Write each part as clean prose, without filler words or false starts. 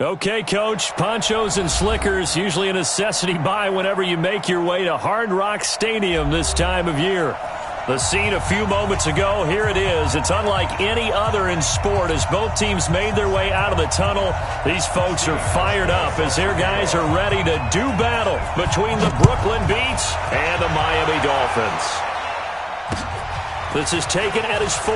Okay, Coach, ponchos and slickers, usually a necessity buy whenever you make your way to Hard Rock Stadium this time of year. The scene a few moments ago, here it is. It's unlike any other in sport as both teams made their way out of the tunnel. These folks are fired up as their guys are ready to do battle between the Brooklyn Beats and the Miami Dolphins. This is taken at his 4.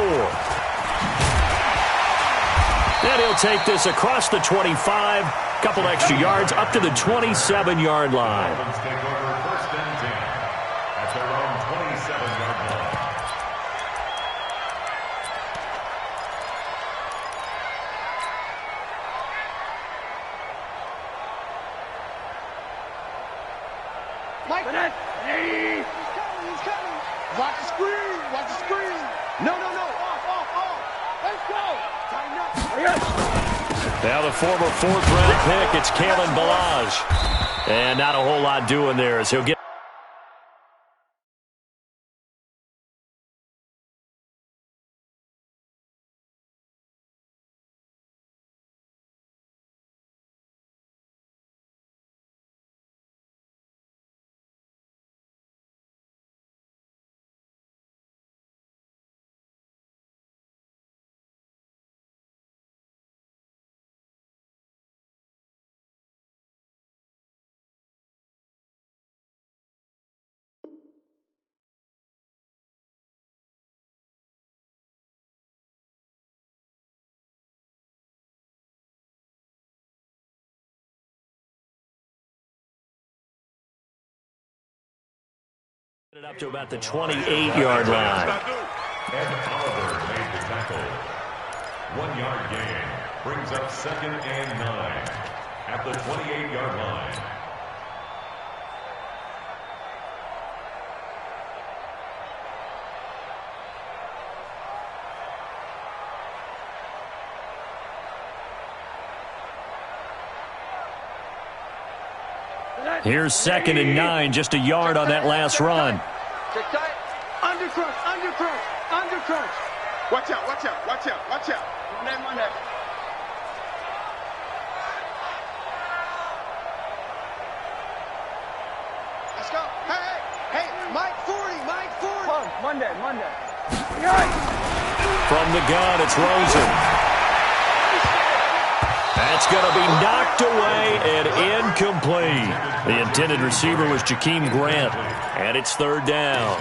And he'll take this across the 25, couple extra yards up to the 27-yard line. Take over first and 10 at their own 27-yard line. Mike, hey, he's coming. Watch the screen. Watch the screen. No. Off. Let's go. Time up. Now the former fourth-round pick, it's Kalen Ballage. And not a whole lot doing there as he'll get it up to about the 28-yard line. And Oliver made the tackle. 1 yard gain brings up 2nd and 9 at the 28-yard line. Here's 2nd and 9, just a yard on that last run. Check tight. Under crunch. Watch out. Monday. Let's go. Hey, Mike 40. Monday. From the gun, it's Rosen. That's going to be knocked away and incomplete. The intended receiver was Jakeem Grant, and it's 3rd down.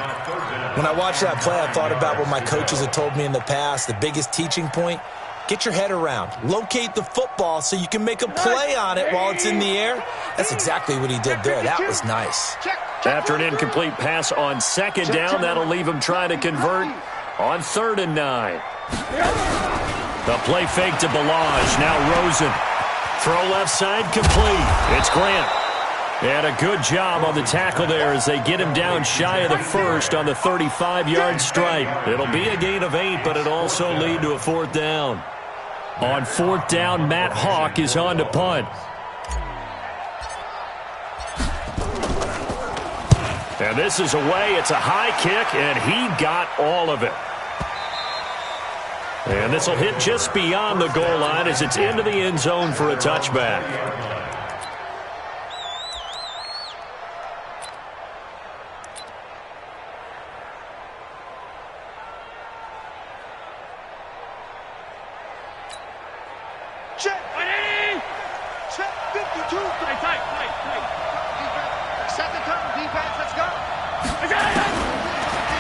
When I watched that play, I thought about what my coaches had told me in the past. The biggest teaching point, get your head around. Locate the football so you can make a play on it while it's in the air. That's exactly what he did there. That was nice. After an incomplete pass on 2nd down, that'll leave him trying to convert on 3rd and 9. The play fake to Ballage. Now Rosen. Throw left side complete. It's Grant. And a good job on the tackle there as they get him down shy of the first on the 35-yard stripe. It'll be a gain of 8, but it'll also lead to a 4th down. On 4th down, Matt Hawk is on to punt. And this is away. It's a high kick, and he got all of it. And this will hit just beyond the goal line as it's into the end zone for a touchback. Check. 52. Tight. Set the tone, defense. Let's go.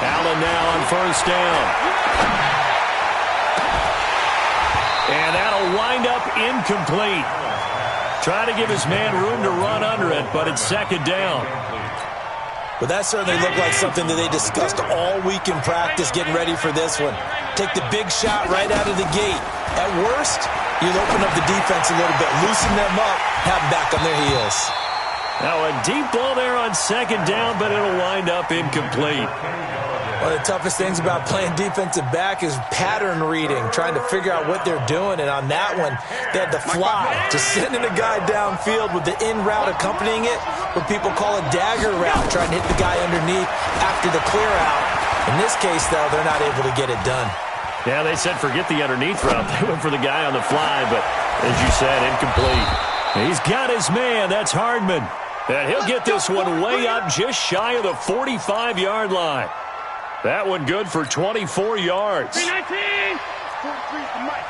Allen now on 1st down. And that'll wind up incomplete. Trying to give his man room to run under it, but it's 2nd down. But that certainly looked like something that they discussed all week in practice getting ready for this one. Take the big shot right out of the gate. At worst, you'll open up the defense a little bit, loosen them up, have them back on their heels. Now a deep ball there on 2nd down, but it'll wind up incomplete. One of the toughest things about playing defensive back is pattern reading, trying to figure out what they're doing. And on that one, they had the fly, just sending a guy downfield with the in route accompanying it, what people call a dagger route, trying to hit the guy underneath after the clear out. In this case, though, they're not able to get it done. Yeah, they said forget the underneath route. They went for the guy on the fly, but As you said, incomplete. He's got his man. That's Hardman. And he'll get this one way up just shy of the 45-yard line. That one good for 24 yards. 319. 43 is the mic.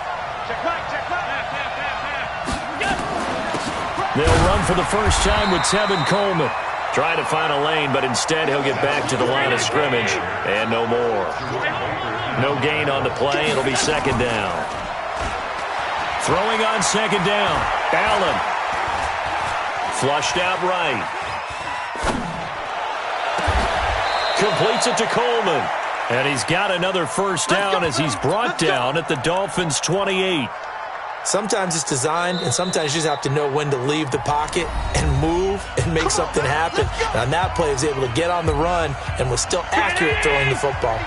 Check back, check back. They'll run for the first time with Tevin Coleman. Trying to find a lane, but instead he'll get back to the line of scrimmage. And no more. No gain on the play. It'll be second down. Throwing on second down. Allen. Flushed out right. Completes it to Coleman. And he's got another first down as he's brought down at the Dolphins' 28. Sometimes it's designed, and sometimes you just have to know when to leave the pocket and move and make something happen. And on that play, he was able to get on the run and was still accurate throwing the football.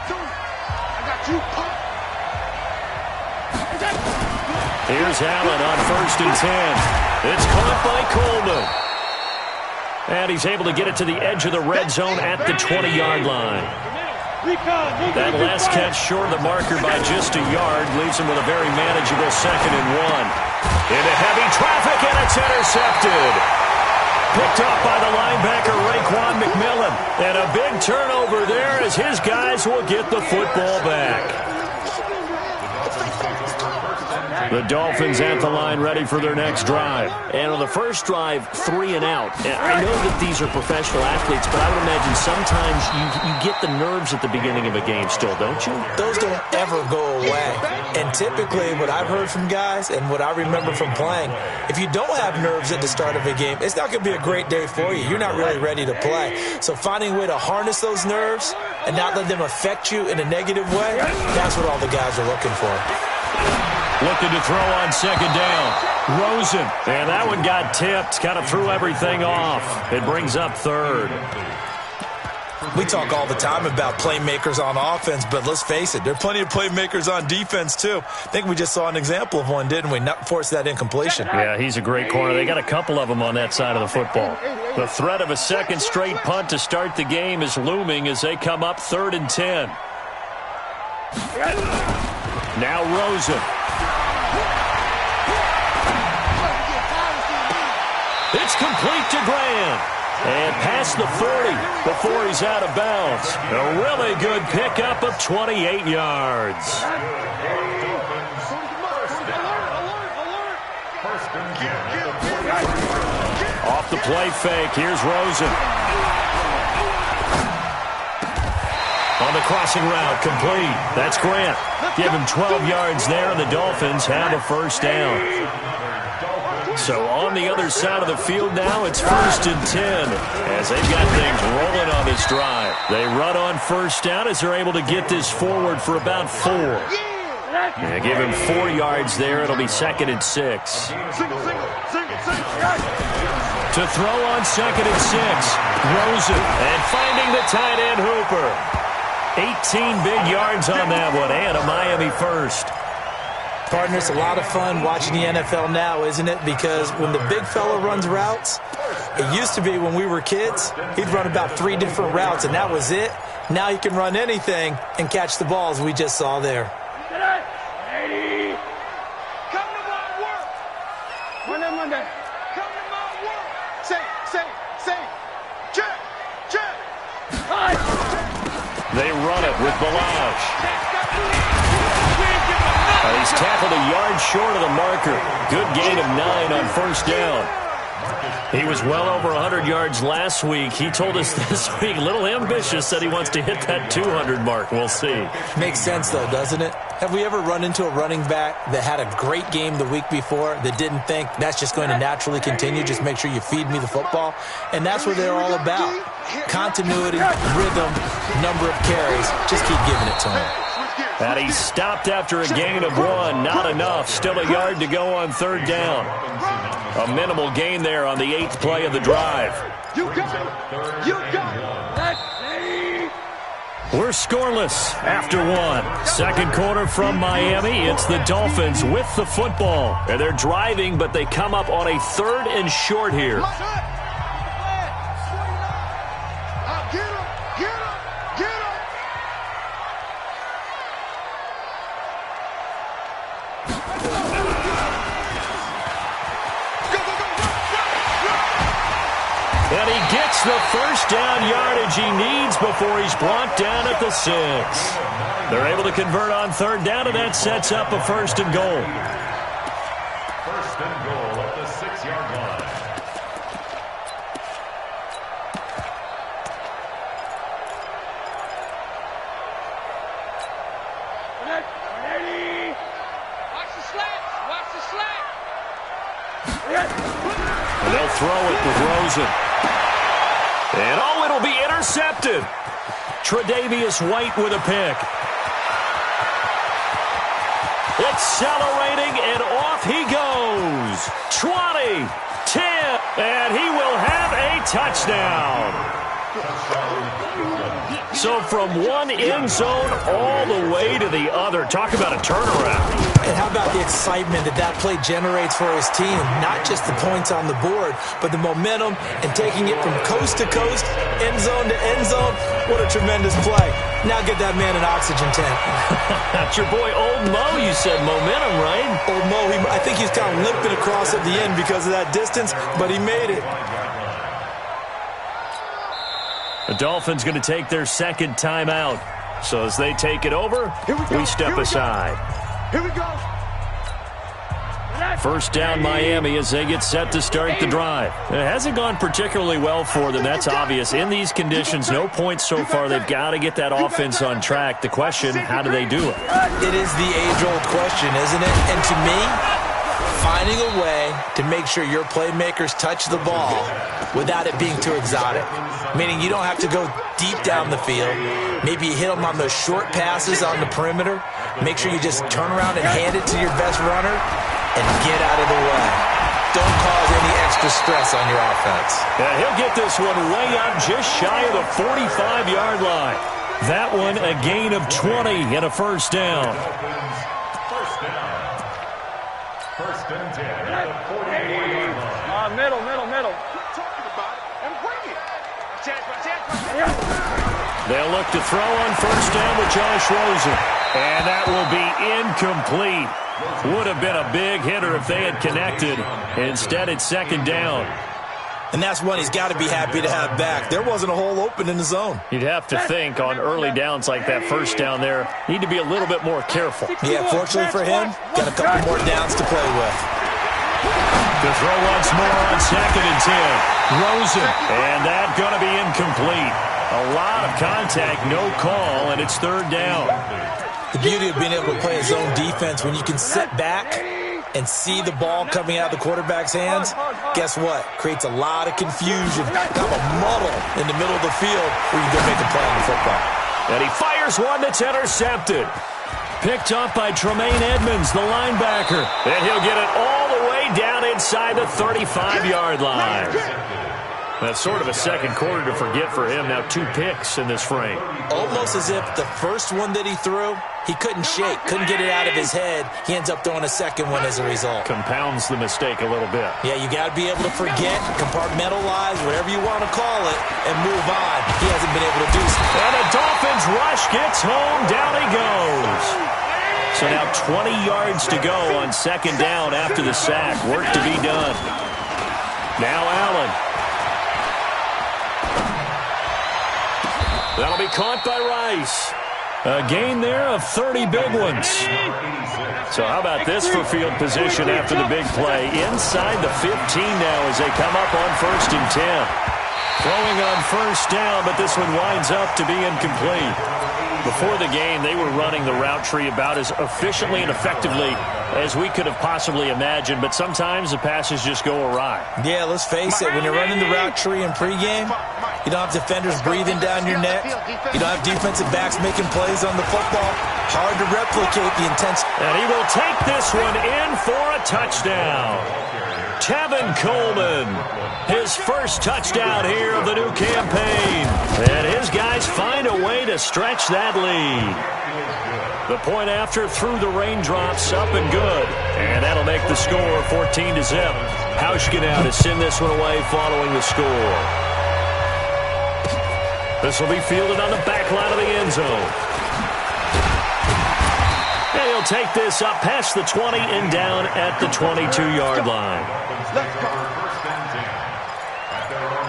Here's Allen on 1st and 10. It's caught by Coleman. And he's able to get it to the edge of the red zone at the 20-yard line. That last catch short of the marker by just a yard leaves him with a very manageable 2nd and 1. Into heavy traffic, and it's intercepted. Picked up by the linebacker, Raekwon McMillan. And a big turnover there as his guys will get the football back. The Dolphins at the line ready for their next drive. And on the first drive, 3 and out. And I know that these are professional athletes, but I would imagine sometimes you get the nerves at the beginning of a game still, don't you? Those don't ever go away. And typically what I've heard from guys and what I remember from playing, if you don't have nerves at the start of a game, it's not going to be a great day for you. You're not really ready to play. So finding a way to harness those nerves and not let them affect you in a negative way, that's what all the guys are looking for. Looking to throw on second down. Rosen. And that one got tipped. Kind of threw everything off. It brings up 3rd. We talk all the time about playmakers on offense, but let's face it, there are plenty of playmakers on defense, too. I think we just saw an example of one, didn't we? Not force that incompletion. Yeah, he's a great corner. They got a couple of them on that side of the football. The threat of a second straight punt to start the game is looming as they come up 3rd and 10. Now Rosen. It's complete to Graham. And past the 40 before he's out of bounds. A really good pickup of 28 yards. Off the play fake, here's Rosen. On the crossing route, complete. That's Grant. Give him 12 yards there, and the Dolphins have a first down. So on the other side of the field now, it's 1st and 10 as they've got things rolling on this drive. They run on first down as they're able to get this forward for about 4. And give him 4 yards there. It'll be 2nd and 6. To throw on 2nd and 6. Rosen. And finding the tight end Hooper. 18 big yards on that one, and a Miami first. Partner, it's a lot of fun watching the NFL now, isn't it? Because when the big fella runs routes, it used to be when we were kids, he'd run about 3 different routes, and that was it. Now he can run anything and catch the balls we just saw there. Monday. Come to my work. Say. Check. They run it with Balazs. He's tackled a yard short of the marker. Good gain of 9 on first down. He was well over 100 yards last week. He told us this week, a little ambitious, said he wants to hit that 200 mark. We'll see. Makes sense, though, doesn't it? Have we ever run into a running back that had a great game the week before that didn't think that's just going to naturally continue? Just make sure you feed me the football. And that's what they're all about. Continuity, rhythm, number of carries. Just keep giving it to him. And he stopped after a gain of 1. Not enough. Still a yard to go on third down. A minimal gain there on the 8th play of the drive. You got it. Let's see. We're scoreless after 1. Second quarter from Miami. It's the Dolphins with the football. And they're driving, but they come up on a 3rd and short here. And he gets the first down yardage he needs before he's brought down at the 6. They're able to convert on third down, and that sets up a first and goal. First and goal at the 6-yard line. Watch the slats. Watch the slats. And they'll throw it with Rosen. And, oh, it'll be intercepted. Tre'Davious White with a pick. Accelerating, and off he goes. 20, 10, and he will have a touchdown. So from one end zone all the way to the other. Talk about a turnaround. And how about the excitement that play generates for his team? Not just the points on the board, but the momentum and taking it from coast to coast, end zone to end zone. What a tremendous play. Now get that man an oxygen tank. That's your boy Old Mo, you said. Momentum, right? Old Mo, I think he's kind of limping across at the end because of that distance, but he made it. The Dolphins going to take their second timeout. So as they take it over, we step aside. Here we go. First down Miami as they get set to start the drive. It hasn't gone particularly well for them. That's obvious. In these conditions, no points so far. They've got to get that offense on track. The question, how do they do it? It is the age-old question, isn't it? And to me, finding a way to make sure your playmakers touch the ball without it being too exotic. Meaning you don't have to go deep down the field. Maybe you hit them on those short passes on the perimeter. Make sure you just turn around and hand it to your best runner and get out of the way. Don't cause any extra stress on your offense. And he'll get this one way up just shy of the 45-yard line. That one a gain of 20 and a first down. First down. First and 10 at the 41-yard line. Middle. Keep talking about it and bring it. They'll look to throw on first down with Josh Rosen. And that will be incomplete. Would have been a big hitter if they had connected. Instead, it's second down. And that's one he's got to be happy to have back. There wasn't a hole open in the zone. You'd have to think on early downs like that first down there, need to be a little bit more careful. Yeah, fortunately for him, got a couple more downs to play with. To throw once more on second and 10. Rosen. And that going to be incomplete. A lot of contact, no call, and it's third down. The beauty of being able to play a zone defense when you can sit back and see the ball coming out of the quarterback's hands, guess what? Creates a lot of confusion, kind of a muddle in the middle of the field where you can make a play on the football. And he fires one that's intercepted. Picked up by Tremaine Edmonds, the linebacker. And he'll get it all the way down inside the 35-yard line. That's sort of a second quarter to forget for him. Now 2 picks in this frame. Almost as if the first one that he threw, he couldn't shake, couldn't get it out of his head. He ends up throwing a second one as a result. Compounds the mistake a little bit. Yeah, you got to be able to forget, compartmentalize, whatever you want to call it, and move on. He hasn't been able to do so. And the Dolphins rush gets home. Down he goes. So now 20 yards to go on second down after the sack. Work to be done. Now Allen. That'll be caught by Rice. A gain there of 30 big ones. So how about this for field position after the big play? Inside the 15 now as they come up on first and 10. Throwing on first down, but this one winds up to be incomplete. Before the game, they were running the route tree about as efficiently and effectively as we could have possibly imagined, but sometimes the passes just go awry. Yeah, let's face it, when you're running the route tree in pregame, you don't have defenders breathing down your neck. You don't have defensive backs making plays on the football. Hard to replicate the intensity. And he will take this one in for a touchdown. Tevin Coleman, his first touchdown here of the new campaign. And his guys find a way to stretch that lead. The point after through the raindrops, up and good. And that'll make the score 14-0. Hauschka to send this one away following the score. This will be fielded on the back line of the end zone. And he'll take this up past the 20 and down at the 22-yard line. Let's go. First and 10 at their own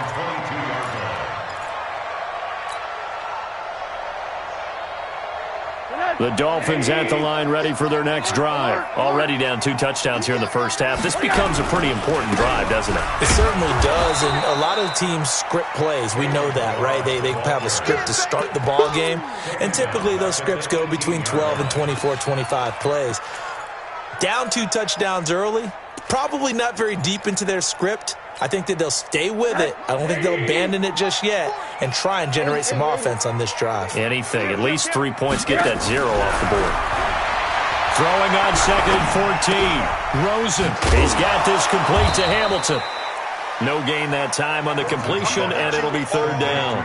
The Dolphins at the line ready for their next drive. Already down 2 touchdowns here in the first half. This becomes a pretty important drive, doesn't it? It certainly does, and a lot of teams script plays. We know that, right? They have a script to start the ball game, and typically those scripts go between 12 and 24, 25 plays. Down 2 touchdowns early, probably not very deep into their script. I think that they'll stay with it. I don't think they'll abandon it just yet and try and generate some offense on this drive. Anything. At least 3 points. Get that 0 off the board. Throwing on 2nd and 14. Rosen. He's got this complete to Hamilton. No gain that time on the completion, and it'll be 3rd down.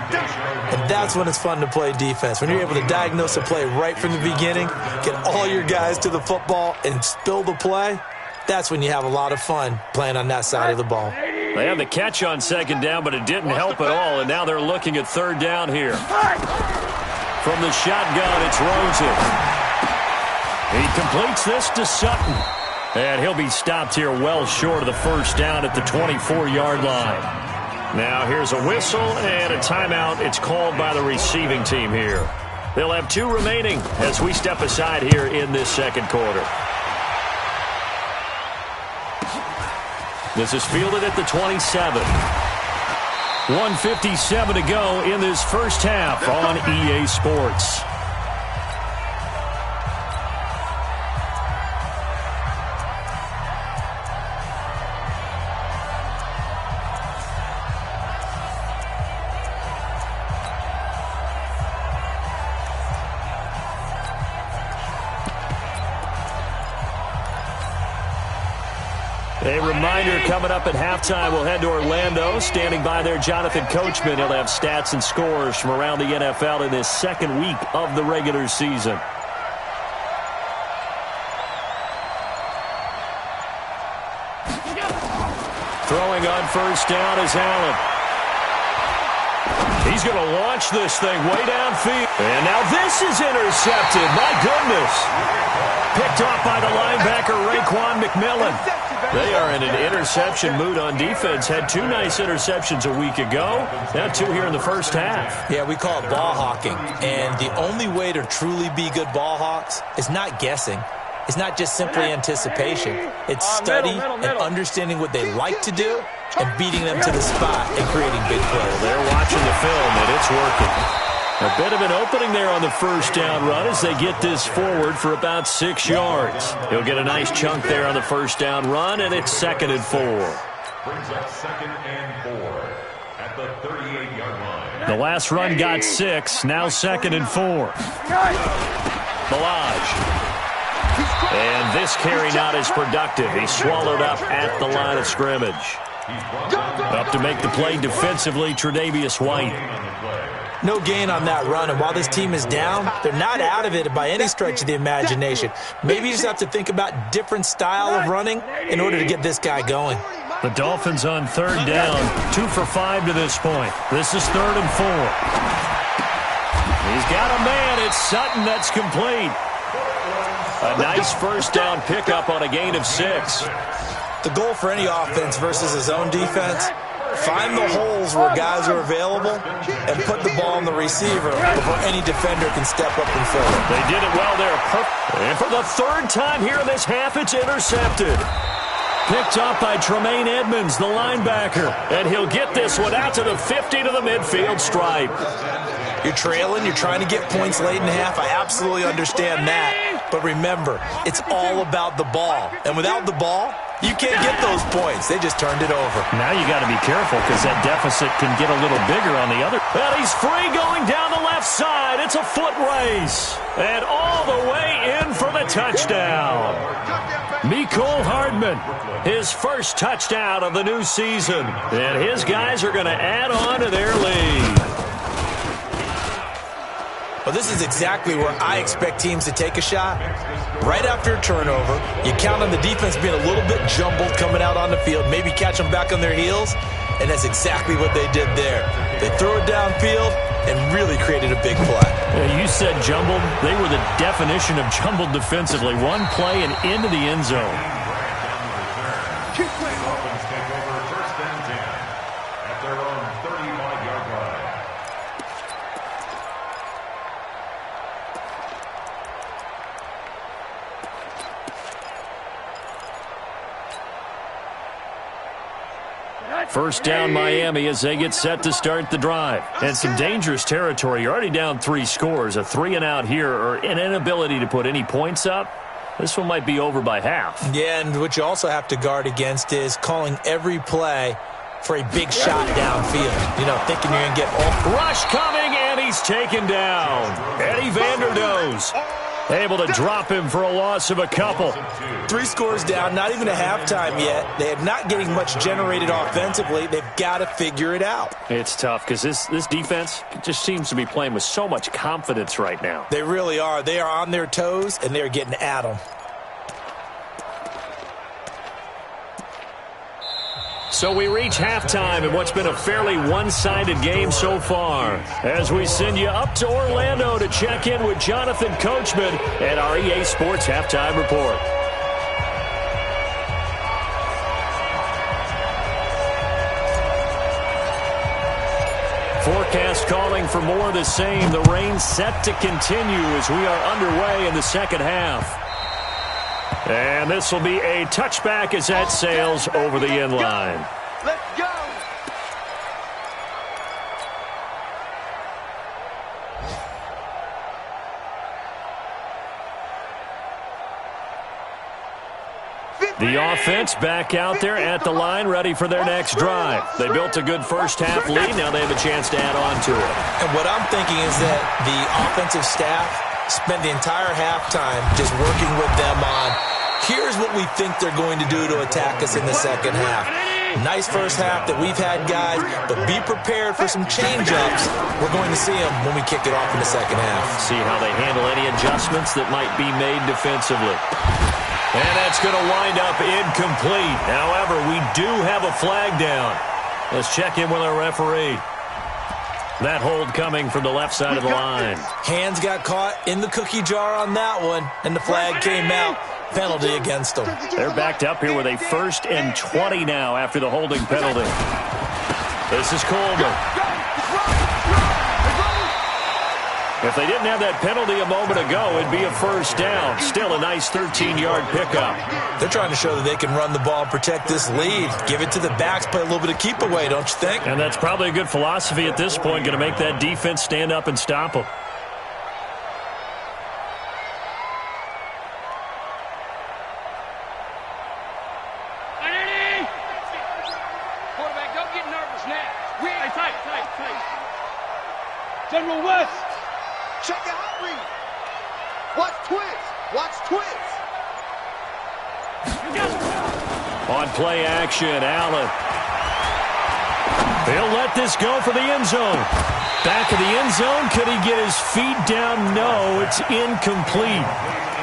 And that's when it's fun to play defense. When you're able to diagnose a play right from the beginning, get all your guys to the football, and spill the play, that's when you have a lot of fun playing on that side of the ball. They have the catch on 2nd down, but it didn't help at all, and now they're looking at 3rd down here. From the shotgun, it's Rosen. He completes this to Sutton. And he'll be stopped here well short of the 1st down at the 24-yard line. Now here's a whistle and a timeout. It's called by the receiving team here. They'll have 2 remaining as we step aside here in this 2nd quarter. This is fielded at the 27. 1:57 to go in this first half on EA Sports. A reminder coming up at halftime, we'll head to Orlando. Standing by there, Jonathan Coachman. He'll have stats and scores from around the NFL in this 2nd week of the regular season. Throwing on 1st down is Allen. He's going to launch this thing way downfield. And now this is intercepted. My goodness. Picked off by the linebacker, Raekwon McMillan. They are in an interception mood on defense. Had 2 nice interceptions a week ago. Now 2 here in the first half. Yeah, we call it ball hawking. And the only way to truly be good ball hawks is not guessing. It's not just simply anticipation. It's study and understanding what they like to do and beating them to the spot and creating big plays. They're watching the film, and it's working. A bit of an opening there on the 1st down run as they get this forward for about 6 yards. He'll get a nice chunk there on the 1st down run, and it's 2nd and 4. Brings up 2nd and 4 at the 38-yard line. The last run got 6, now 2nd and 4. Balaj. And this carry not as productive. He's swallowed up at the line of scrimmage. Up to make the play defensively, Tre'Davious White. No gain on that run, and while this team is down, they're not out of it by any stretch of the imagination. Maybe you just have to think about different style of running in order to get this guy going. The Dolphins on 3rd down, 2 for 5 to this point. This is 3rd and 4. He's got a man. It's Sutton that's complete. A nice 1st down pickup on a gain of 6. The goal for any offense versus his own defense, find the holes where guys are available and put the ball on the receiver before any defender can step up and fill it. They did it well there. And for the 3rd time here in this half, it's intercepted. Picked up by Tremaine Edmonds, the linebacker. And he'll get this one out to the 50 to the midfield stripe. You're trailing, you're trying to get points late in the half. I absolutely understand that. But remember, it's all about the ball. And without the ball, you can't get those points. They just turned it over. Now you got to be careful because that deficit can get a little bigger on the other. Well, he's free going down the left side. It's a foot race. And all the way in for the touchdown. Mecole Hardman, his first touchdown of the new season. And his guys are going to add on to their lead. Well, this is exactly where I expect teams to take a shot. Right after a turnover, you count on the defense being a little bit jumbled coming out on the field, maybe catch them back on their heels, and that's exactly what they did there. They threw it downfield and really created a big play. Yeah, you said jumbled. They were the definition of jumbled defensively. One play and into the end zone. Dolphins take over 1st and 10 at their own 35-yard line. First down Miami as they get set to start the drive. And some dangerous territory. You're already down 3 scores. A 3-and-out here or an inability to put any points up. This one might be over by half. Yeah, and what you also have to guard against is calling every play for a big shot downfield. You know, thinking you're going to get all... Rush coming, and he's taken down. Eddie Vanderdoes able to drop him for a loss of a couple. 3 scores down, not even a halftime yet. They're not getting much generated offensively. They've got to figure it out. It's tough because this defense just seems to be playing with so much confidence right now. They really are. They are on their toes, and they're getting at them. So we reach halftime in what's been a fairly one-sided game so far. As we send you up to Orlando to check in with Jonathan Coachman at our EA Sports Halftime Report. Forecast calling for more of the same. The rain set to continue as we are underway in the second half. And this will be a touchback as that sails over the end line. Let's go. The offense back out there at the line, ready for their next drive. They built a good first-half lead. Now they have a chance to add on to it. And what I'm thinking is that the offensive staff spent the entire halftime just working with them on, here's what we think they're going to do to attack us in the second half. Nice first half that we've had, guys, but be prepared for some change-ups. We're going to see them when we kick it off in the second half. See how they handle any adjustments that might be made defensively. And that's going to wind up incomplete. However, we do have a flag down. Let's check in with our referee. That hold coming from the left side of the line. Hands got caught in the cookie jar on that one, and the flag came out. Penalty against them. They're backed up here with a 1st and 20 now after the holding penalty. This is Coleman. If they didn't have that penalty a moment ago, it'd be a first down. Still a nice 13-yard pickup. They're trying to show that they can run the ball and protect this lead. Give it to the backs, play a little bit of keep away, don't you think? And that's probably a good philosophy at this point, going to make that defense stand up and stop them. General West, check your hot read. Watch twist. Watch twist. On play action, Allen. He'll let this go for the end zone. Back of the end zone. Could he get his feet down? No, it's incomplete.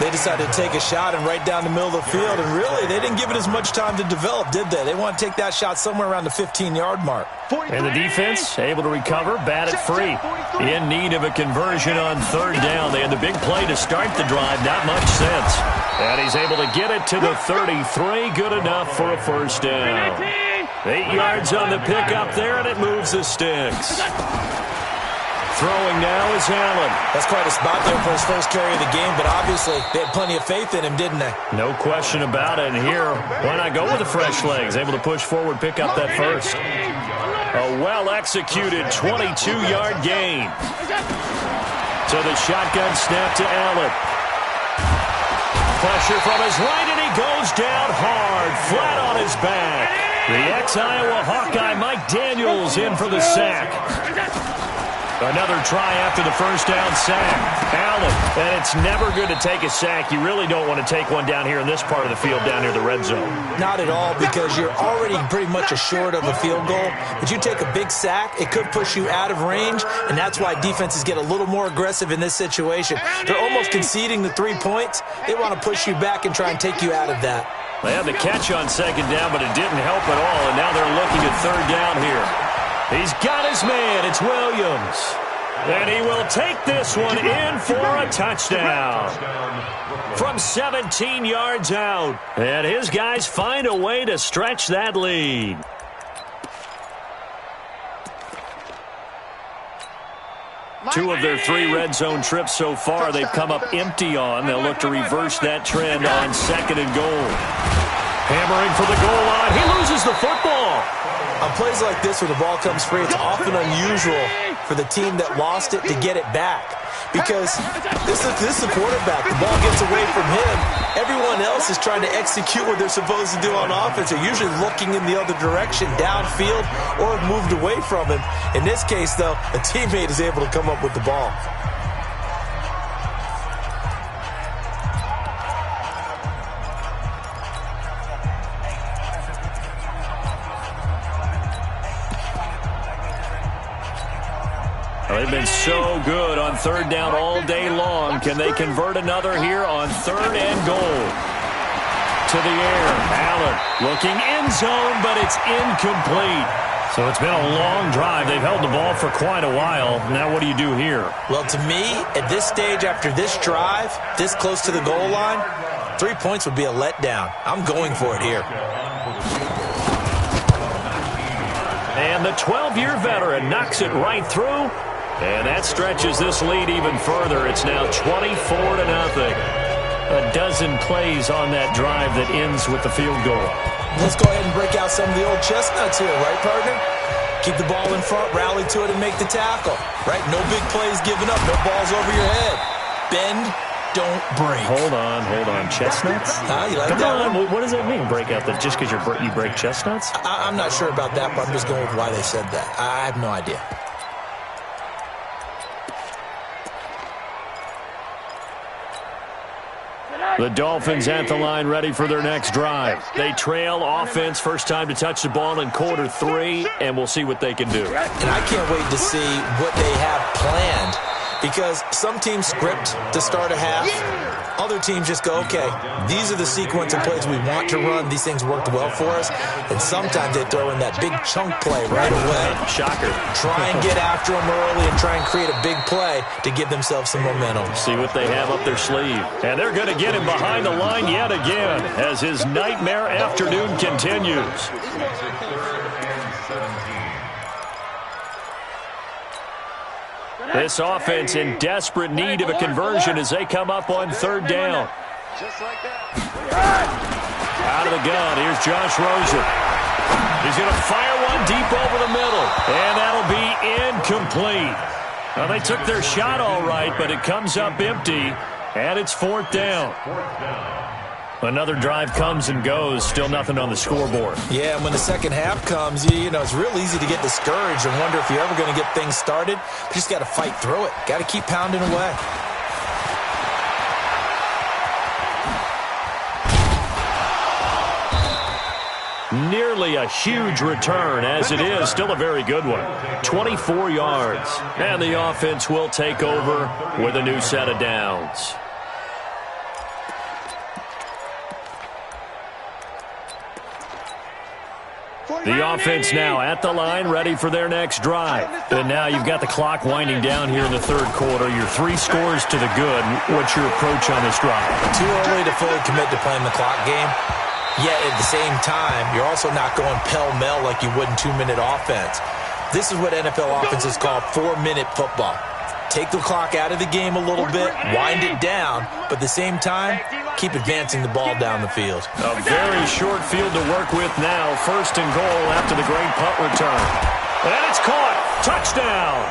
They decided to take a shot and right down the middle of the field, and really, they didn't give it as much time to develop, did they? They want to take that shot somewhere around the 15-yard mark. And the defense able to recover, bat it free. In need of a conversion on 3rd down. They had the big play to start the drive, not much sense. And he's able to get it to the 33, good enough for a first down. 8 yards on the pickup there, and it moves the sticks. Throwing now is Allen. That's quite a spot there for his first carry of the game, but obviously they had plenty of faith in him, didn't they? No question about it. And here, why not go with the fresh legs? Able to push forward, pick up that first. A well-executed 22-yard gain. To the shotgun snap to Allen. Pressure from his right, and he goes down hard, flat on his back. The ex-Iowa Hawkeye Mike Daniels in for the sack. Another try after the first down sack. Allen, and it's never good to take a sack. You really don't want to take one down here in this part of the field, down near the red zone. Not at all, because you're already pretty much assured of a field goal. But you take a big sack, it could push you out of range, and that's why defenses get a little more aggressive in this situation. They're almost conceding the 3 points. They want to push you back and try and take you out of that. They had the catch on 2nd down, but it didn't help at all, and now they're looking at 3rd down here. He's got his man. It's Williams. And he will take this one in for a touchdown from 17 yards out. And his guys find a way to stretch that lead. Two of their 3 red zone trips so far, they've come up empty on. They'll look to reverse that trend on 2nd and goal. Hammering for the goal line. He loses the football. On plays like this where the ball comes free, it's often unusual for the team that lost it to get it back. Because this is the quarterback. The ball gets away from him. Everyone else is trying to execute what they're supposed to do on offense. They're usually looking in the other direction, downfield, or moved away from him. In this case, though, a teammate is able to come up with the ball. They've been so good on third down all day long. Can they convert another here on third and goal? To the air. Allen looking end zone, but it's incomplete. So it's been a long drive. They've held the ball for quite a while. Now what do you do here? Well, to me, at this stage after this drive, this close to the goal line, 3 points would be a letdown. I'm going for it here. And the 12-year veteran knocks it right through. And that stretches this lead even further. It's now 24-0. A dozen plays on that drive that ends with the field goal. Let's go ahead and break out some of the old chestnuts here, right, partner? Keep the ball in front, rally to it, and make the tackle. Right? No big plays given up, no balls over your head. Bend, don't break. Hold on. Chestnuts? You like Come that on. one? What does that mean, break out? That just because you break chestnuts? I'm not sure about that, but I'm just going with why they said that. I have no idea. The Dolphins at the line ready for their next drive. They trail offense, first time to touch the ball in quarter 3, and we'll see what they can do. And I can't wait to see what they have planned, because some teams script to start a half. Other teams just go, okay, these are the sequence of plays we want to run. These things worked well for us. And sometimes they throw in that big chunk play right away. Shocker. Try and get after them early and try and create a big play to give themselves some momentum. See what they have up their sleeve. And they're going to get him behind the line yet again as his nightmare afternoon continues. This offense in desperate need of a conversion as they come up on third down. Out of the gun, here's Josh Rosen. He's going to fire one deep over the middle, and that'll be incomplete. Now, they took their shot all right, but it comes up empty, and it's fourth down. Another drive comes and goes, still nothing on the scoreboard. Yeah, and when the second half comes, you know, it's real easy to get discouraged and wonder if you're ever going to get things started. You just got to fight through it. Got to keep pounding away. Nearly a huge return, as it is still a very good one. 24 yards. And the offense will take over with a new set of downs. The offense now at the line, ready for their next drive. And now you've got the clock winding down here in the third quarter. Your 3 scores to the good. What's your approach on this drive? Too early to fully commit to playing the clock game. Yet at the same time, you're also not going pell-mell like you would in 2-minute offense. This is what NFL offenses call 4-minute football. Take the clock out of the game a little bit, wind it down, but at the same time, keep advancing the ball down the field. A very short field to work with now. First and goal after the great punt return. And it's caught. Touchdown.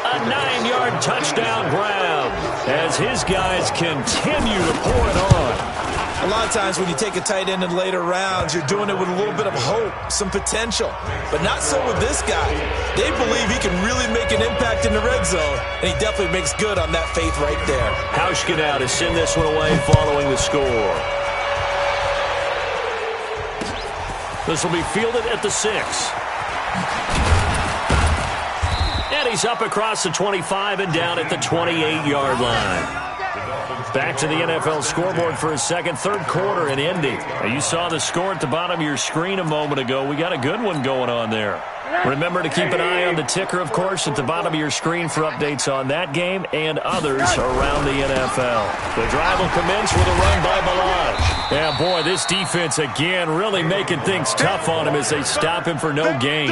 A 9-yard touchdown grab as his guys continue to pour it on. A lot of times when you take a tight end in later rounds, you're doing it with a little bit of hope, some potential. But not so with this guy. They believe he can really make an impact in the red zone, and he definitely makes good on that faith right there. Hauschka now to send this one away following the score. This will be fielded at the 6. And he's up across the 25 and down at the 28-yard line. Back to the NFL scoreboard for a second. Third quarter in Indy. Now, you saw the score at the bottom of your screen a moment ago. We got a good one going on there. Remember to keep an eye on the ticker, of course, at the bottom of your screen for updates on that game and others around the NFL. The drive will commence with a run by Balaj. Yeah, boy, this defense again really making things tough on him as they stop him for no gain.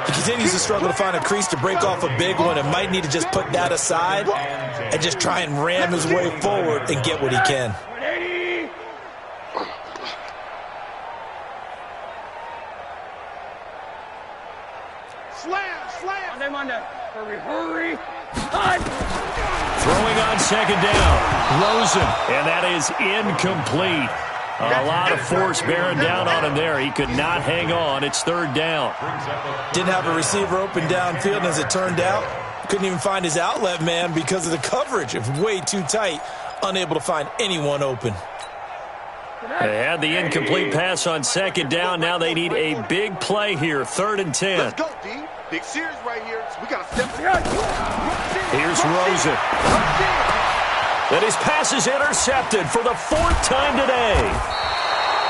He continues to struggle to find a crease to break off a big one and might need to just put that aside and just try and ram his way forward and get what he can. on that. Hurry. Time. Throwing on second down. Rosen. And that is incomplete. A lot of force bearing down on him there. He could not hang on. It's third down. Didn't have a receiver open downfield, and as it turned out, couldn't even find his outlet man because of the coverage. It was way too tight. Unable to find anyone open. They had the incomplete pass on second down. Now they need a big play here. 3rd and 10. Let's go, D. Big series right here. So we got to step. Here's Rosen. And his pass is intercepted for the 4th time today.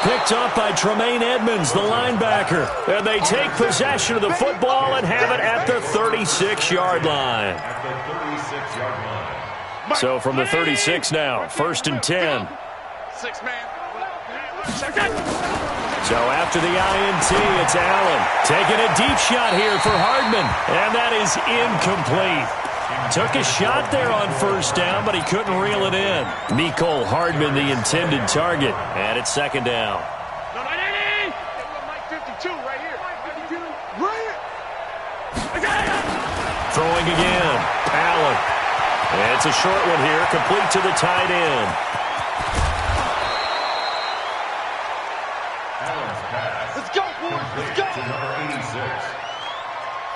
Picked up by Tremaine Edmonds, the linebacker. And they take possession of the football and have it at the 36-yard line. So from the 36 now, 1st and 10. 6 man. So after the INT, it's Allen. Taking a deep shot here for Hardman. And that is incomplete. Took a shot there on 1st down, but he couldn't reel it in. Mecole Hardman, the intended target. And it's 2nd down. No, 52 right here. 52. Right here. Throwing again. Allen. And it's a short one here, complete to the tight end. Let's go, boys. Let's go. To number 86.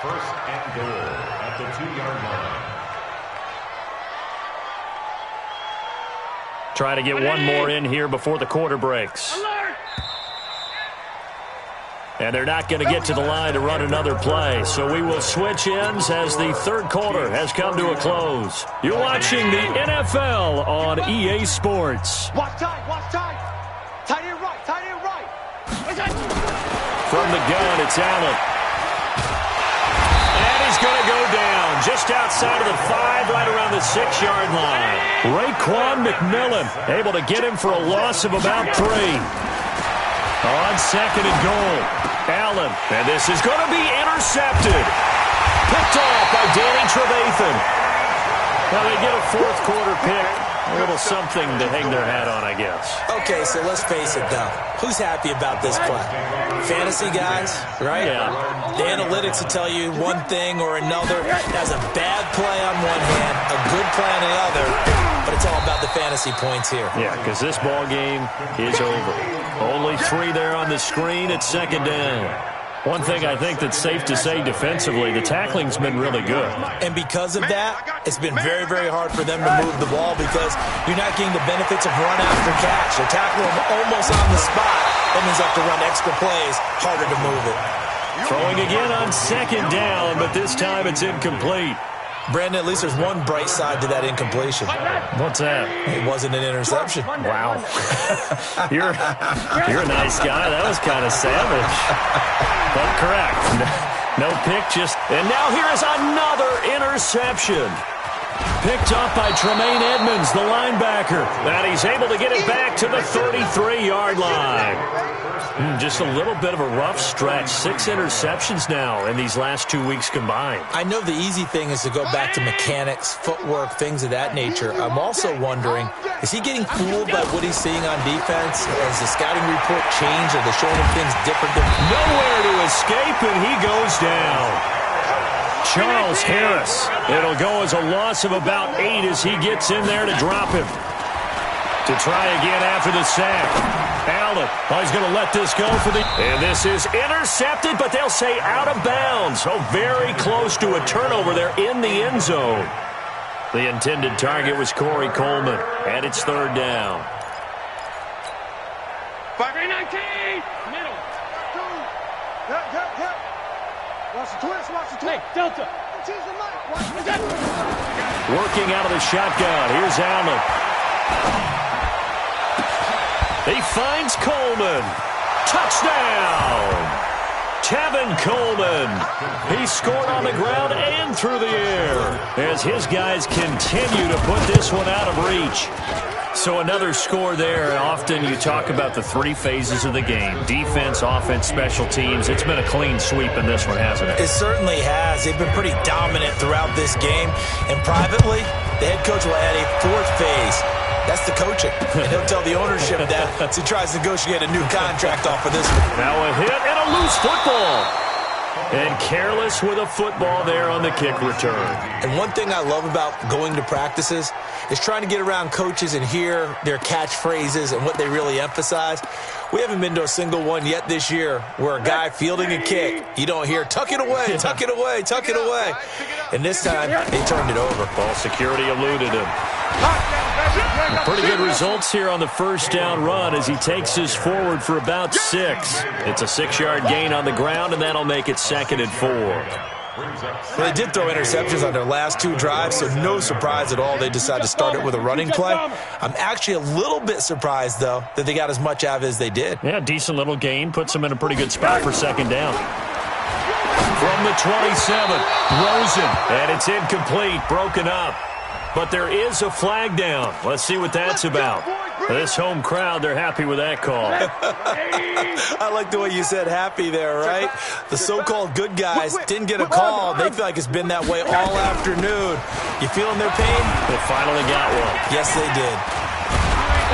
1st and goal at the 2-yard line. Try to get one more in here before the quarter breaks. And they're not going to get to the line to run another play. So we will switch ends as the 3rd quarter has come to a close. You're watching the NFL on EA Sports. Watch tight. Tight end right. From the gun, it's Allen. And he's going to go down just outside of the 5, right around the 6-yard line. Raekwon McMillan able to get him for a loss of about 3. On 2nd and goal, Allen. And this is going to be intercepted. Picked off by Danny Trevathan. Now they get a 4th quarter pick. A little something to hang their hat on, I guess. Okay, so let's face it, though. Who's happy about this play? Fantasy guys, right? Yeah. The analytics will tell you one thing or another. That's a bad play on one hand, a good play on the other, but it's all about the fantasy points here. Yeah, because this ball game is over. Only 3 there on the screen at 2nd down. One thing I think that's safe to say defensively, the tackling's been really good. And because of that, it's been very, very hard for them to move the ball because you're not getting the benefits of run after catch. They tackle them almost on the spot. That means they have to run extra plays, harder to move it. Throwing again on 2nd down, but this time it's incomplete. Brandon, at least there's one bright side to that incompletion. What's that? It wasn't an interception. Wow. You're a nice guy. That was kind of savage. But correct. No pick, just... And now here is another interception. Picked up by Tremaine Edmonds, the linebacker. And he's able to get it back to the 33-yard line. Just a little bit of a rough stretch. 6 interceptions now in these last 2 weeks combined. I know the easy thing is to go back to mechanics, footwork, things of that nature. I'm also wondering, is he getting fooled by what he's seeing on defense? Has the scouting report changed? Are they showing him things different? Nowhere to escape, and he goes down. Charles Harris. It'll go as a loss of about 8 as he gets in there to drop him. To try again after the sack. Allen, he's going to let this go for the... And this is intercepted, but they'll say out of bounds. So very close to a turnover there in the end zone. The intended target was Corey Coleman, and it's 3rd down. 5-19. Middle. Yep. Watch the twist. Hey, Delta. Working out of the shotgun. Here's Allen. He finds Coleman. Touchdown! Tevin Coleman. He scored on the ground and through the air as his guys continue to put this one out of reach. So another score there. Often you talk about the 3 phases of the game. Defense, offense, special teams. It's been a clean sweep in this one, hasn't it? It certainly has. They've been pretty dominant throughout this game. And privately, the head coach will add a 4th phase. That's the coaching. And he'll tell the ownership that as he tries to negotiate a new contract off of this one. Now a hit and a loose football. And careless with a football there on the kick return. And one thing I love about going to practices is trying to get around coaches and hear their catchphrases and what they really emphasize. We haven't been to a single one yet this year where a guy fielding a kick, you don't hear, tuck it away, tuck it away, tuck it away. And this time, they turned it over. Ball security eluded him. Pretty good results here on the first down run as he takes us forward for about 6. It's a 6-yard gain on the ground, and that'll make it 2nd and 4. Well, they did throw interceptions on their last 2 drives, so no surprise at all they decided to start it with a running play. I'm actually a little bit surprised, though, that they got as much out of it as they did. Yeah, decent little gain. Puts them in a pretty good spot for 2nd down. From the 27, Rosen, and it's incomplete, broken up. But there is a flag down. Let's see what that's about. This home crowd, they're happy with that call. I like the way you said happy there, right? The so-called good guys didn't get a call. They feel like it's been that way all afternoon. You feeling their pain? They finally got one. Yes, they did.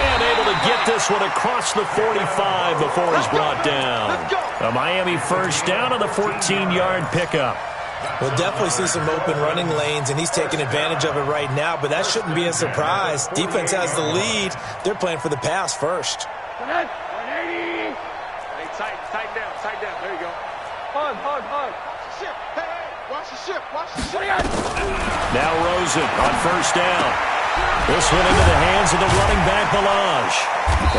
And able to get this one across the 45 before he's brought down. A Miami first down on the 14-yard pickup. We'll definitely see some open running lanes, and he's taking advantage of it right now, but that shouldn't be a surprise. Defense has the lead. They're playing for the pass first. 180. Hey, tighten down. There you go. Hug. Watch the ship. Hey, watch the ship. Now Rosen on first down. This one into the hands of the running back, Balaj.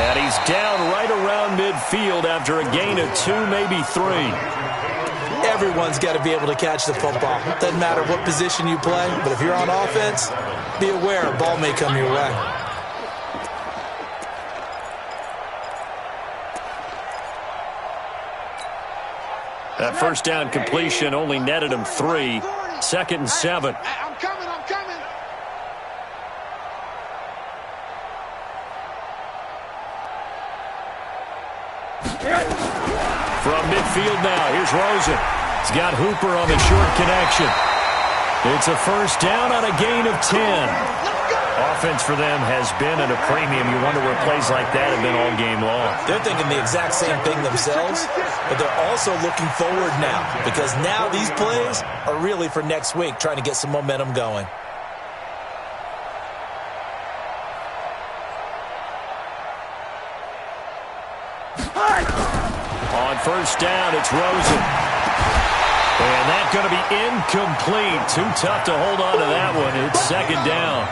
And he's down right around midfield after a gain of 2, maybe 3. Everyone's got to be able to catch the football. Doesn't matter what position you play, but if you're on offense, be aware a ball may come your way. That first down completion only netted him 3. 2nd and 7. I'm coming. From midfield now, here's Rosen. He's got Hooper on the short connection. It's a first down on a gain of 10. Offense for them has been at a premium. You wonder where plays like that have been all game long. They're thinking the exact same thing themselves, but they're also looking forward now because now these plays are really for next week, trying to get some momentum going. On first down, it's Rosen. And that's going to be incomplete. Too tough to hold on to that one. It's 2nd down.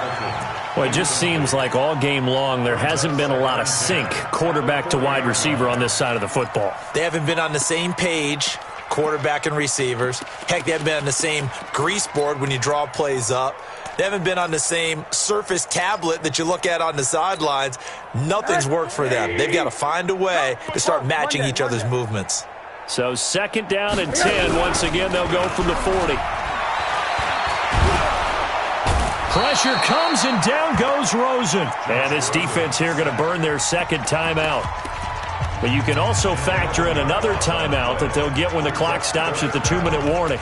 Well, it just seems like all game long there hasn't been a lot of sync quarterback to wide receiver on this side of the football. They haven't been on the same page, quarterback and receivers. Heck, they haven't been on the same grease board when you draw plays up. They haven't been on the same Surface tablet that you look at on the sidelines. Nothing's worked for them. They've got to find a way to start matching each other's movements. So 2nd down and 10. Once again, they'll go from the 40. Pressure comes, and down goes Rosen. And this defense here going to burn their 2nd timeout. But you can also factor in another timeout that they'll get when the clock stops at the 2-minute warning.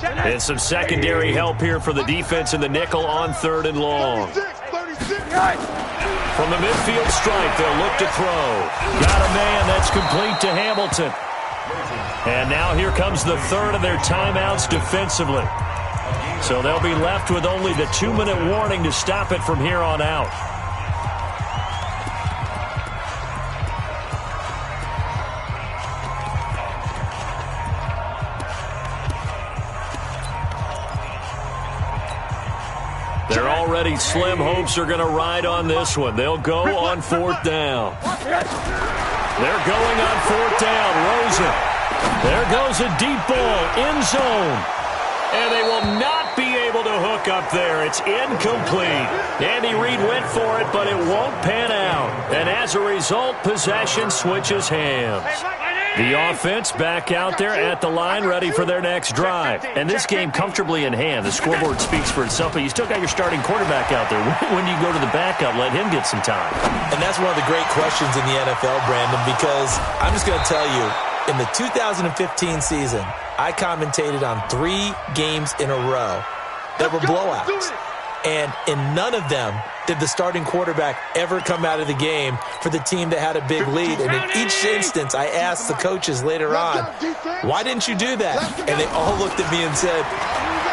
And some secondary help here for the defense in the nickel on 3rd and long. From the midfield stripe, they'll look to throw. Got a man that's complete to Hamilton. And now here comes the 3rd of their timeouts defensively. So they'll be left with only the 2-minute warning to stop it from here on out. They're already slim hopes are going to ride on this one. They'll go on 4th down. They're going on 4th down. Rosen. There goes a deep ball. End zone. And they will not be able to hook up there. It's incomplete. Andy Reid went for it, but it won't pan out. And as a result, possession switches hands. The offense back out there at the line, ready for their next drive. And this game comfortably in hand. The scoreboard speaks for itself, but you still got your starting quarterback out there. When do you go to the backup, let him get some time? And that's one of the great questions in the NFL, Brandon, because I'm just going to tell you, in the 2015 season, I commentated on 3 games in a row that were blowouts. And in none of them did the starting quarterback ever come out of the game for the team that had a big lead. And in each instance, I asked the coaches later on, why didn't you do that? And they all looked at me and said,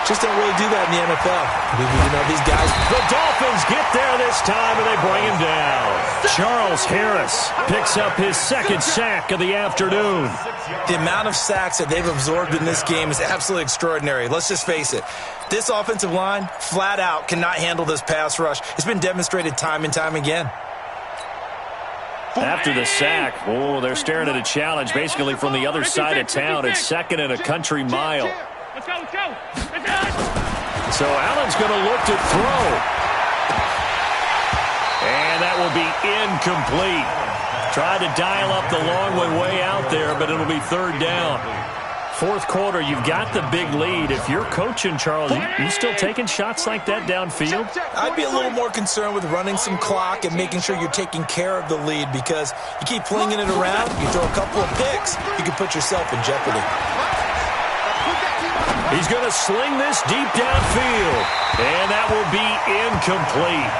just don't really do that in the NFL. These guys. The Dolphins get there this time, and they bring him down. Charles Harris picks up his second sack of the afternoon. The amount of sacks that they've absorbed in this game is absolutely extraordinary. Let's just face it. This offensive line, flat out, cannot handle this pass rush. It's been demonstrated time and time again. After the sack, they're staring at a challenge basically from the other side of town. It's second and a country mile. Let's go. So Allen's going to look to throw. And that will be incomplete. Tried to dial up the long way out there, but it'll be third down. Fourth quarter, you've got the big lead. If you're coaching, Charles, you still taking shots like that downfield? I'd be a little more concerned with running some clock and making sure you're taking care of the lead, because you keep flinging it around, you throw a couple of picks, you can put yourself in jeopardy. He's going to sling this deep downfield, and that will be incomplete.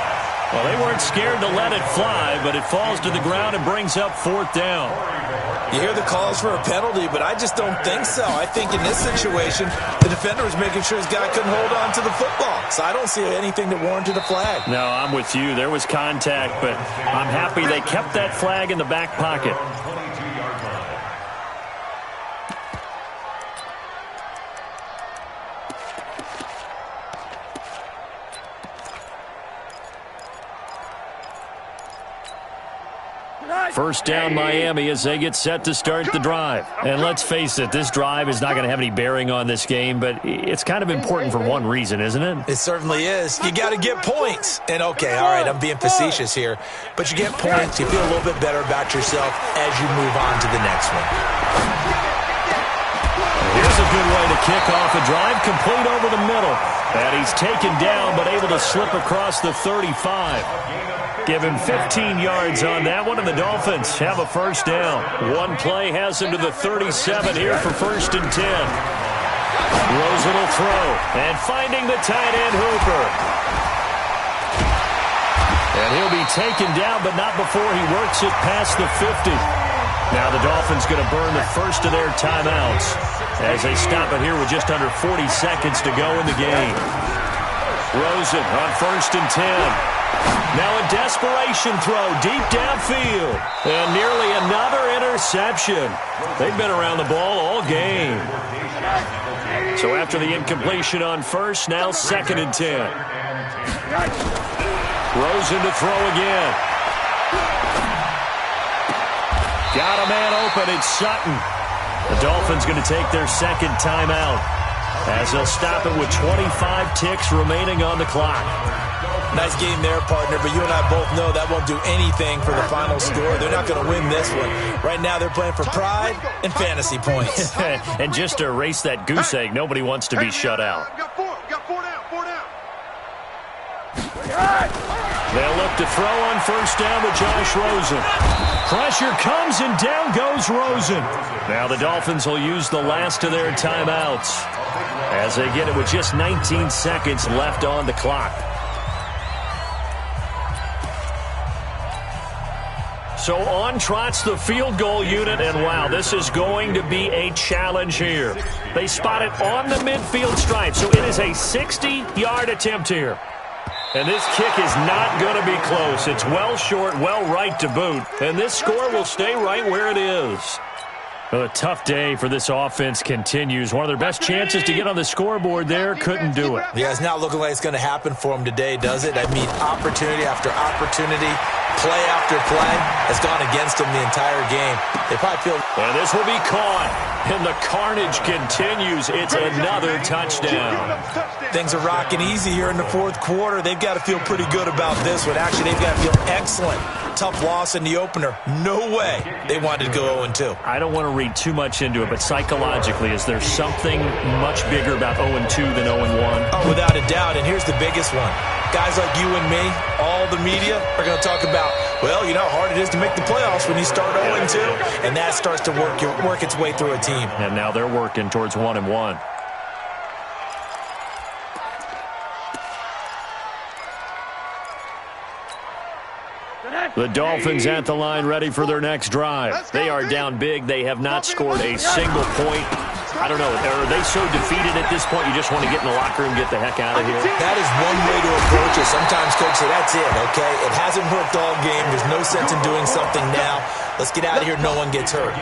Well, they weren't scared to let it fly, but it falls to the ground and brings up fourth down. You hear the calls for a penalty, but I just don't think so. I think in this situation, the defender was making sure his guy couldn't hold on to the football. So I don't see anything that warranted a flag. No, I'm with you. There was contact, but I'm happy they kept that flag in the back pocket. First down Miami as they get set to start the drive. And let's face it, this drive is not going to have any bearing on this game, but it's kind of important for one reason, isn't it? It certainly is. You got to get points. And okay, all right, I'm being facetious here, but you get points, you feel a little bit better about yourself as you move on to the next one. Here's a good way to kick off a drive, complete over the middle. And he's taken down, but able to slip across the 35. Give him 15 yards on that one, and the Dolphins have a first down. One play has him to the 37 here for first and 10. Rosen will throw, and finding the tight end Hooper. And he'll be taken down, but not before he works it past the 50. Now the Dolphins going to burn the first of their timeouts as they stop it here with just under 40 seconds to go in the game. Rosen on first and 10. Now a desperation throw deep downfield. And nearly another interception. They've been around the ball all game. So after the incompletion on first, now second and 10. Rosen to throw again. Got a man open. It's Sutton. The Dolphins going to take their second timeout as they'll stop it with 25 ticks remaining on the clock. Nice game there, partner, but you and I both know that won't do anything for the final score. They're not going to win this one. Right now, they're playing for pride and fantasy points. And just to erase that goose egg, nobody wants to be shut out. Got four down. They'll look to throw on first down with Josh Rosen. Pressure comes, and down goes Rosen. Now the Dolphins will use the last of their timeouts as they get it with just 19 seconds left on the clock. So on trots the field goal unit, and wow, this is going to be a challenge here. They spot it on the midfield stripe, so it is a 60-yard attempt here. And this kick is not going to be close. It's well short, well right to boot, and this score will stay right where it is. Well, a tough day for this offense continues. One of their best chances to get on the scoreboard there, couldn't do it. Yeah, it's not looking like it's going to happen for them today, does it? I mean, opportunity after opportunity, play after play has gone against them the entire game. They probably feel... And this will be caught, and the carnage continues. It's another touchdown. Things are rocking easy here in the fourth quarter. They've got to feel pretty good about this one. Actually, they've got to feel excellent. Tough loss in the opener. No way they wanted to go 0-2. I don't want to read too much into it, but psychologically, is there something much bigger about 0-2 than 0-1? Oh, without a doubt, and here's the biggest one. Guys like you and me, all the media, are going to talk about, well, you know how hard it is to make the playoffs when you start 0-2, and that starts to work its way through a team. And now they're working towards 1-1. The Dolphins at the line ready for their next drive. They are down big. They have not scored a single point. I don't know. Are they so defeated at this point you just want to get in the locker room and get the heck out of here? That is one way to approach it. Sometimes coaches say, that's it, okay? It hasn't worked all game. There's no sense in doing something now. Let's get out of here. No one gets hurt.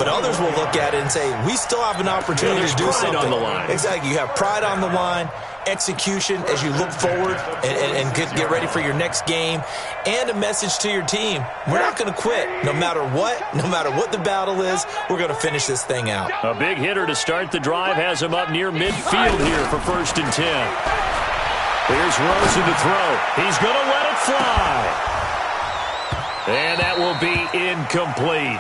But others will look at it and say, we still have an opportunity to do something. On the line. Exactly. You have pride on the line, execution as you look forward and get ready for your next game, and a message to your team. We're not going to quit. No matter what the battle is, we're going to finish this thing out. A big hitter to start the drive has him up near midfield here for 1st and 10. Here's Rosen to throw. He's going to let it fly. And that will be incomplete,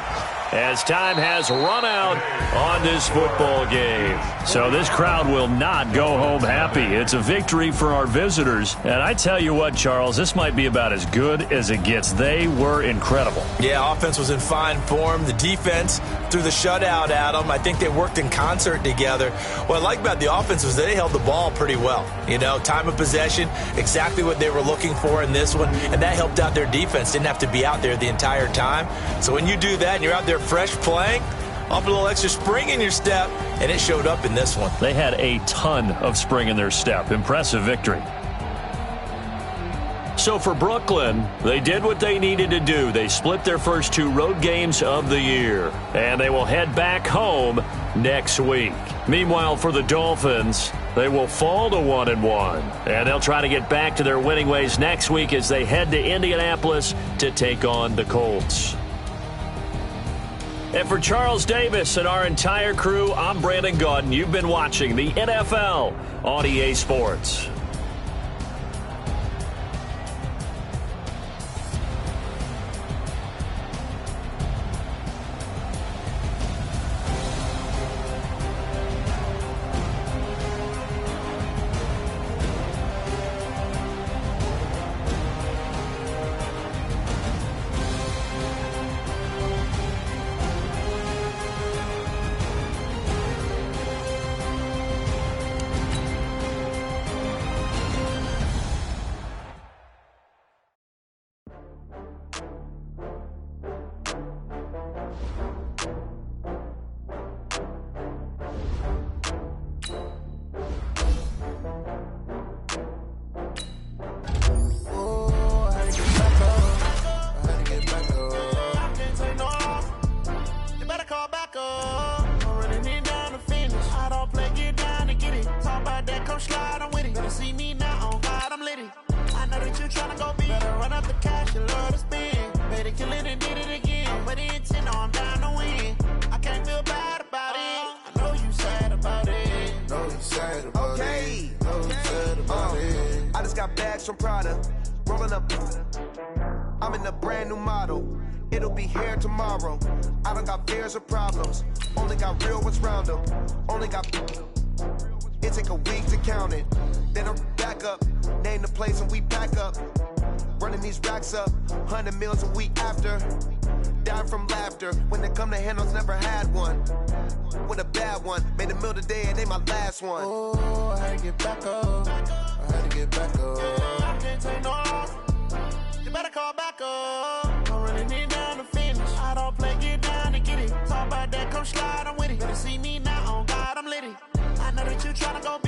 as time has run out on this football game. So this crowd will not go home happy. It's a victory for our visitors. And I tell you what, Charles, this might be about as good as it gets. They were incredible. Yeah, offense was in fine form. The defense threw the shutout at them. I think they worked in concert together. What I like about the offense was they held the ball pretty well. You know, time of possession, exactly what they were looking for in this one. And that helped out their defense. Didn't have to be out there the entire time. So when you do that and you're out there fresh playing, off a little extra spring in your step, and it showed up in this one. They had a ton of spring in their step. Impressive victory. So for Brooklyn, they did what they needed to do. They split their first 2 road games of the year, and they will head back home next week. Meanwhile, for the Dolphins, they will fall to 1-1, and they'll try to get back to their winning ways next week as they head to Indianapolis to take on the Colts. And for Charles Davis and our entire crew, I'm Brandon Gaudin. You've been watching the NFL on EA Sports. I'm in a brand new model. It'll be here tomorrow. I don't got fears or problems. Only got real ones round them. Only got... It take a week to count it. Then I'm back up. Name the place and we pack up. Running these racks up. 100 meals a week after. Dying from laughter. When they come to handles, never had one. With a bad one. Made a meal today and they my last one. Oh, I had to get back up. I had to get back up. I can't take no loss. You better call back up. I'm running it down to finish. I don't play, get down and get it. Talk about that, come slide, I'm with it. Better see me now, on God, I'm litty. I know that you tryna go